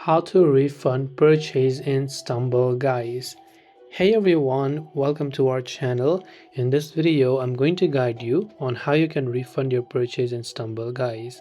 How to refund purchase in Stumble, guys. Hey everyone, welcome to our channel. In this video I'm going to guide you on how you can refund your purchase in Stumble, guys.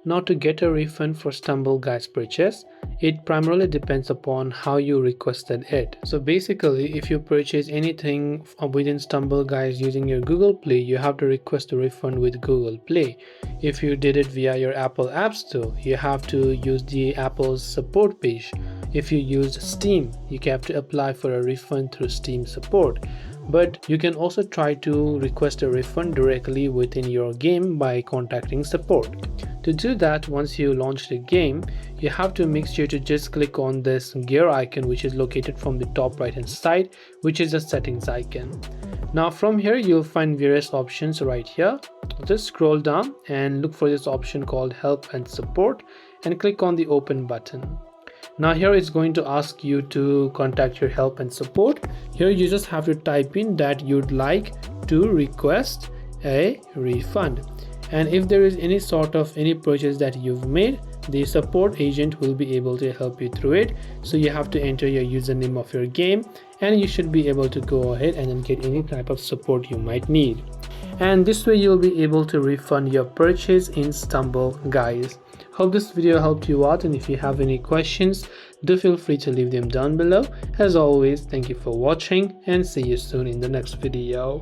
Now, to get a refund for Stumble Guys purchase, it primarily depends upon how you requested it. So basically, if you purchase anything within Stumble Guys using your Google Play, you have to request a refund with Google Play. If you did it via your Apple App Store, you have to use the Apple's support page. If you use Steam, you have to apply for a refund through Steam support. But you can also try to request a refund directly within your game by contacting support. To do that, once you launch the game, you have to make sure to just click on this gear icon, which is located from the top right hand side, which is the settings icon. Now from here you'll find various options right here. Just scroll down and look for this option called help and support and click on the open button. Now here it's going to ask you to contact your help and support. Here you just have to type in that you'd like to request a refund. And if there is any purchase that you've made, the support agent will be able to help you through it. So you have to enter your username of your game and you should be able to go ahead and then get any type of support you might need. And this way you'll be able to refund your purchase in Stumble, guys. Hope this video helped you out, and if you have any questions, do feel free to leave them down below. As always, thank you for watching and see you soon in the next video.